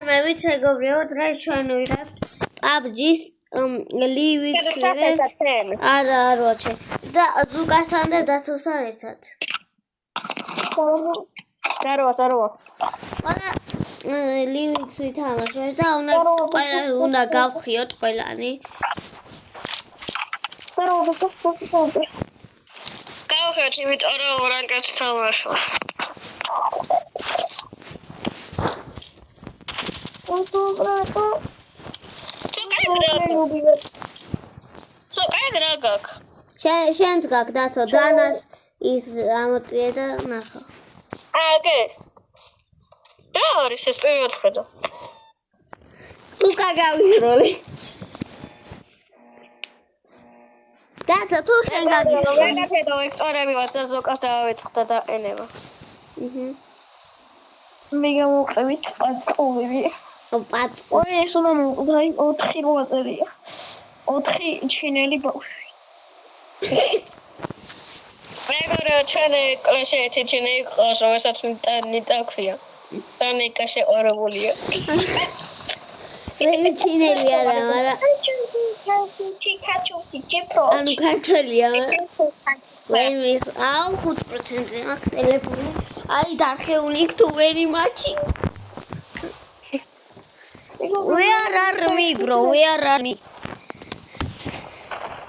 მე ვიცი გობრიო, დღეს ჩვენ ვიღებთ PUBG-ს ლივიქს ვიღებთ. არა, ვაჩე. და ზუკასთან და დათოსთან ერთად. დარო. მაგრამ ლივიქს ვითამაშოთ და უნდა გავხიოთ ყველანი. გავხიოთ, იმიტომ რომ ორანგაც თამაშობ. შენც გაქვს დათო, დანას ის ამოწიე და ნახო. აკე. რა არის ეს პირველ ხედა? სუკა გავიშროლი. დათო, თუ შენ გაგიშროლი. მე ხედავ ექტორები ვარ და ზოკას დავეცხდა და ენება. მე გამოვყევით პაწკოვები. პაწკოვი. ეს უნდა მოვყვა 4 როაზერია. 4 ჩინელი ბავშვი. მეგობრებო, ჩვენ კლასში ერთი ჩინელი ყავს, რომელსაც ნიტა ქვია. და ნიკა შეყვარებულია. მე ჩინელი არა, მაგრამ ანუ ქართველია. ვერი, 5%-ზე მაქვს ტელეფონი. აი დარხეული იქ თუ ვერი მაჩი. Where are me, bro? Where are me?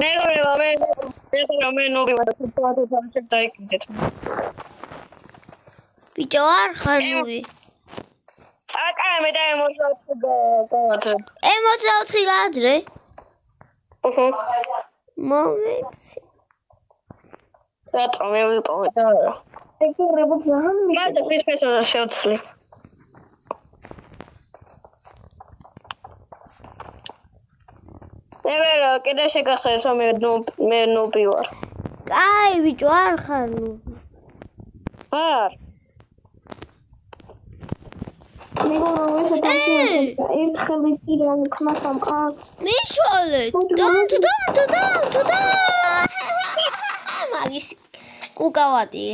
მე ნობივა და თვითონ დაიკიდეთ. ბიჭო არ ხარ ნუვი. აკა მე და 64 64 გააძრე? მომეცი. რატომ მე ვიპოვე და არა. ეგრევე ძალიან მიხარ ფისფესა შევცლი. ეგრე კიდე შეგახსენე მე ნობი ვარ. კაი ბიჭო არ ხარ ნუვი. არ. ერთხელ ის რა მქნა სამყაროს. მიშოლე. და. მაგის კუკავატი.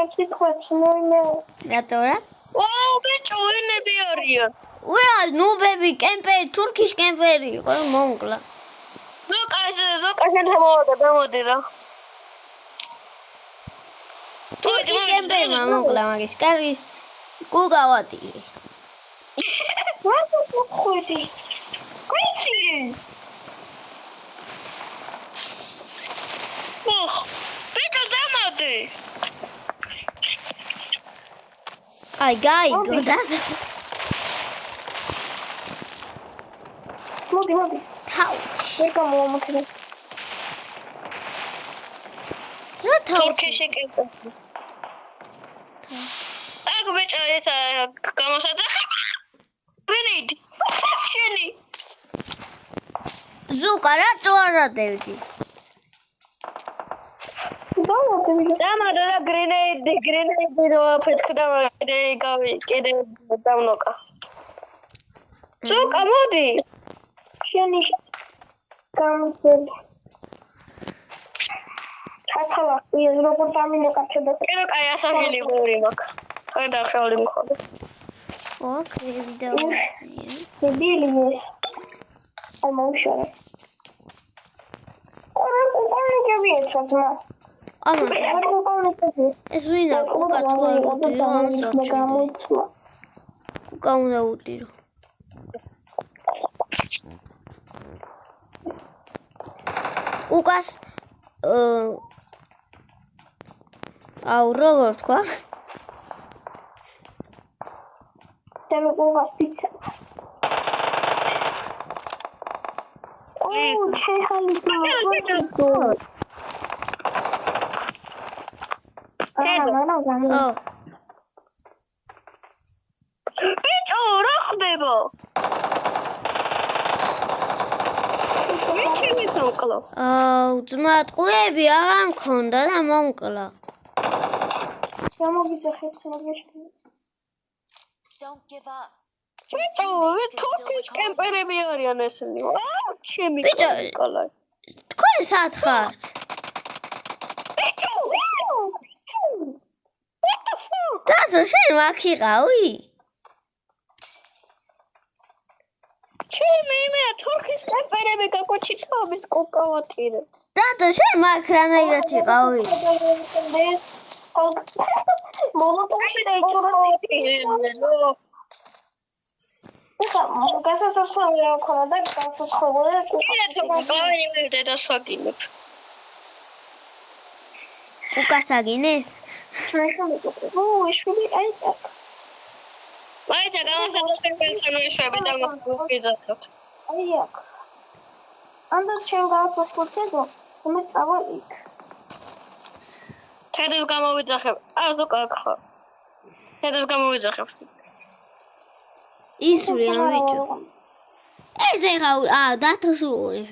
ერთი ხვებს მოინე. რატო რა? ვაუ, ბიჭო, ენები არიან. უა, ნუბები, კემპერი, თურქის კემპერი იყო, მომკლა. ზოკაშენ მოდი რა. თურქის კემპერი მომკლა მაგის, კარგის კუკავატი. რა მოხვედი? კიცი. ბიჭო, დამოდი. აი, გაიგო. მოდი. თავში. ვერ გამოვამოქრე. რა თავში? თურქში კემპერი. აქ ბიჭო, ეს გამოსაძახე. ვინიდი? შენი. ზუკა რატო არ ადევდი? დამადო და გრინეიდი რო ფეთქდა კიდე დავნოკა. ზუკა მოდი. შენი გამზელი. ჩათალა ის როგორ დამინეკარჩება. კიდე კაი ასახელი გორი მაქვს. ხედა ხელი მქონდა. ოკეი, ვიდეო. დებილი ეს. ამოუშორე. ორი გებიეცოთ მას. ეს ვინა კუკა თუ არ უდირო ამას კუკა უნდა უდირო. კუკას აუ როგორ თქვა? დემ კუკას პიცა. ოუ, ჩეხალი და ბიჭო, რა ხდება? ვიჩემი სამკლავს. ძმა ტყუები აღარ მქონდა და მომკლა. გამოგიძახეთ მაგაში. ბიჭო, თურქის კემპერები არიან ესენი. ჩემი კოლაი. თქვენ სად ხართ? ბიჭო, დათო შენ მაგ იყავი? ჩემი მე თურქის კამპერები გაკოჩიცობის კოკავატირე. დათო შენ მაგ რამეირად იყავი? მოლოტოვში დაიჭურა. გასასვლელი რა ქონა და გასასვლელი კიდე მოგვიიმედე და საგინებ. უკასაგინეს? შვილი აი так. მაიცა გამოსავალს პენსიონერები და მოგიზარდოთ. აი აქ. ანდაც შენ გავასწორდო, მე წავალ იქ. თედს გამოვიძახებ. აზო კახო. თედს გამოვიძახებ. ისური ამ ვიჭო. ეს ეხა დათოს უყურებ.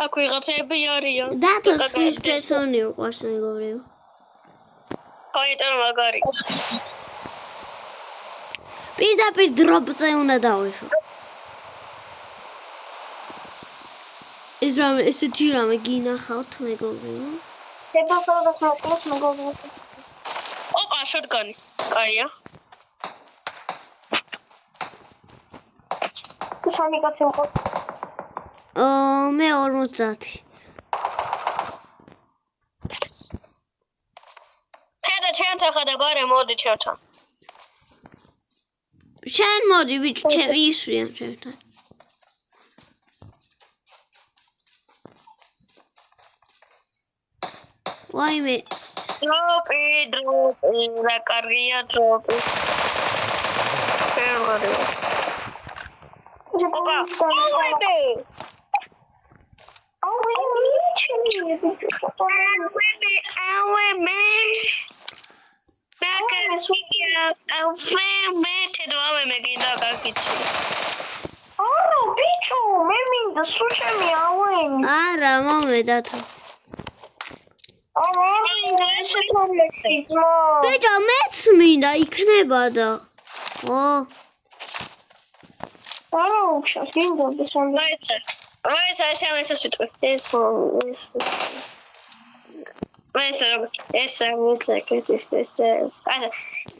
აქ ვიღაცები არიან. დათოს ფირს პერსონი უყვარს მეგობრებო. ხაიტარ მაგარი. პირდაპირ დროპზე უნდა დავეშო. ესეთი რამე გინახავთ მეგობრებო. დედოფალს მოკლეს მეგობრებო. ოპა შოტგანი. კაია. შამი კაცი მყო. მე 50. თედა ჩემთან ხარ და ბარე მოდი ჩემთან. შენ მოდი ბიჭო ისვრიან ჩემთან. ვაიმე. დროპი რა კარგია დროპი. ფერმარი. ოპა. არა, მომე დათო. ბიჭო, მეც მინდა იქნება და. Vai să se situe.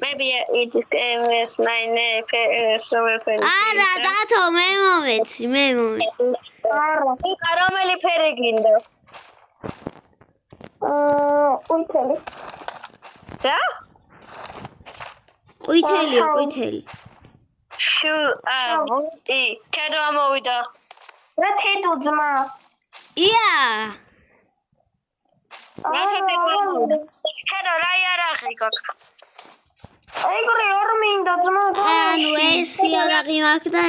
Maybe it is my name. არა, დათო, მე მომეცი. Carameli peregrino. Uiteli. რა? ყვითელი. ვუნტი, თედო ამოვიდა. რა თედო ძმა? ია. თედო რა იარაღი გაქვს? აიგრი ორ მინდა ძმა. ანუ ეს იარაღი მაქვს და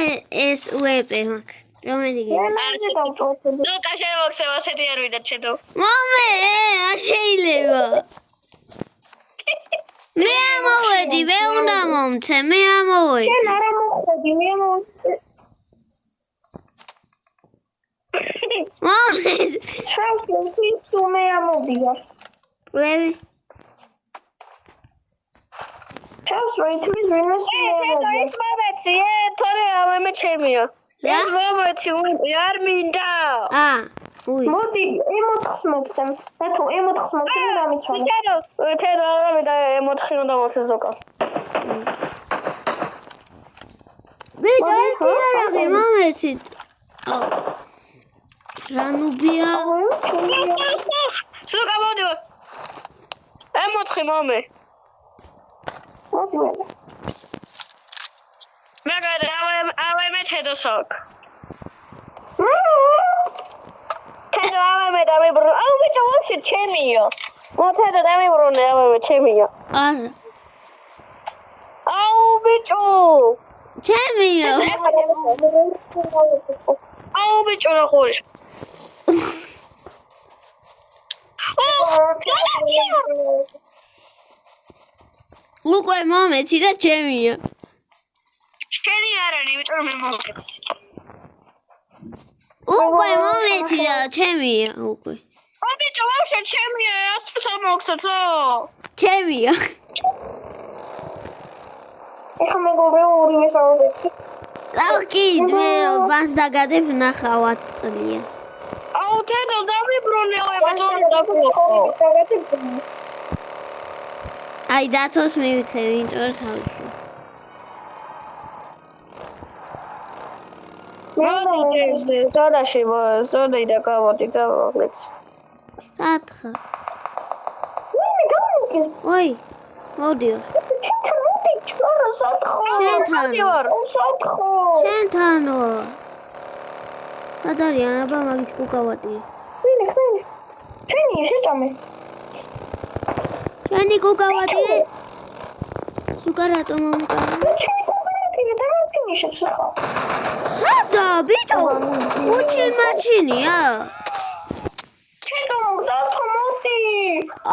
ეს უეპე მაქვს. რომელი გიგა? ლუკა შემოგხსევა ასეთი არ ვიდა თედო. მომე, არ შეიძლება. მე ამოვედი, მე უნდა მომცე, მე ამოვედი. შენ არ მოხვედი, მე მომცე. მომე. შენ თუ მე ამოვიდა. ვები. ჩავს რითმის ვინმეს ეს მომეცი, თორე ამე ჩემია. ეს მომეცი, არ მინდა. უი. მოდი, M4-ს მოგცემ. თუ M4-ს მოგცემ რა მიჩვენე. თედო არა და M4 უნდა მოსეზოკა. ბიჭო, იარაღი მომეცი. რანუბია. სულ გამოდი. M4 მომე. მოდი. მაგარი ავე მე თედო სოკ. თედო ავე მე დამიბრუნე. აუ ბიჭო, ვაფშე ჩემია. თედო დამიბრუნე, ავე მე ჩემია. არა. აუ ბიჭო. ჩემია. აუ ბიჭო რა ხორი. უკვე მომეცი და ჩემია. შენი არ არის, ბიჭო მე მომეცი. უკვე მომეცი და ჩემია უკვე. აუ ბიჭო, ვაფშე ჩემია, ასე მოგცეთო. ჩემია. ეხა მეგობრებო ორი მესაუბრეთი. ლავკი მე ბანს დაგადებ ნახავად წლიას. აუ თედო დამიბრუნე, ბატონო დაგუყო. აი დათოს მივიცე, იმიტომ რომ თავისი. ზონაში ზონიდან გამოდი და მოგლექს. სათხა. ой, მოდიო. შენთანო. ადარიან აბა მაგის კუკავატი. შენი შეჭამე. შენი კუკავატი. სუკარატო მომკარა. სადა ბიჭო? უჩილ მაჩინია.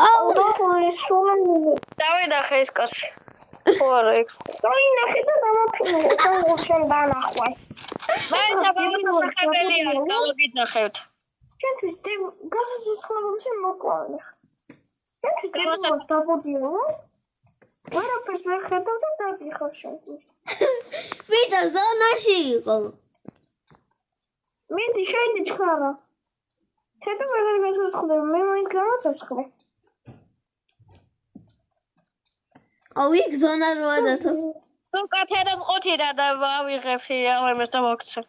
აუ, დავინახე ეს კაცი. ხო არა ეს. დავინახე და დამაფინე. შენ დაანახვай. მაინც აბანოხებელია, გავიგნახებთ. ჩვენთვის გასასწრაფოში მოყვანე. ჩვენთვის დაბოდიო. ვერაფერს ვერ ხედავ და დადიხარ შენთვის. ბიჭო, ზონაში იყო. მიდი შენი ჩხარა. ცოტა ვერ გასაცხდები, მე მაინც გამოსაცხდე. აუ, იქ ზონა როა დათო. თუ კათერას ყოთირა და ავიღები ამას და მოგცე.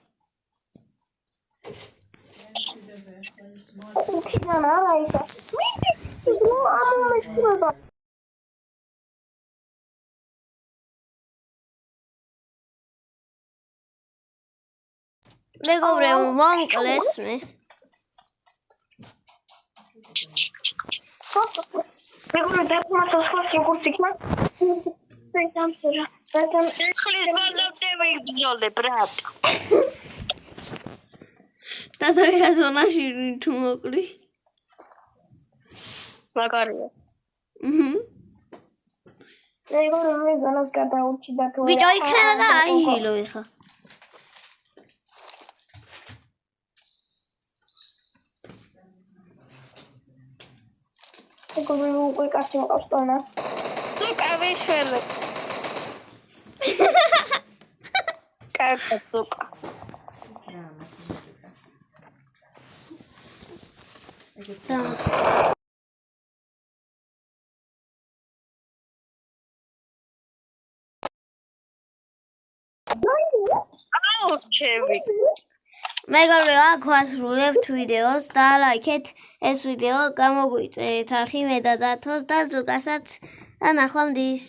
ყოთირა არა ისა. მიდი, ნუ ამომესწრება. მეგობრებო, მომკლეს მე. მეგობრებო, დათმასა სხვა კურსიკმა. ხლის ბოლომდე ვიბრძოლე, ბრატ. დათო ზონაში თუ მოკლი. მაგარია. მე ზონას გადაუჩი და თუ ბიჭო, იქნება და აიჰილო ეხა. მეგობრებო, უკვე კაცი მყავს ტონა. თუ კავიშველე. კაცო ზუკა. ჩევი. მეგობრებო, აქ ვასრულებთ ვიდეოს და ლაიქეთ ეს ვიდეო, გამოგვიწერეთ არხი მე და დათოს და ზუკასაც და ნახვამდის.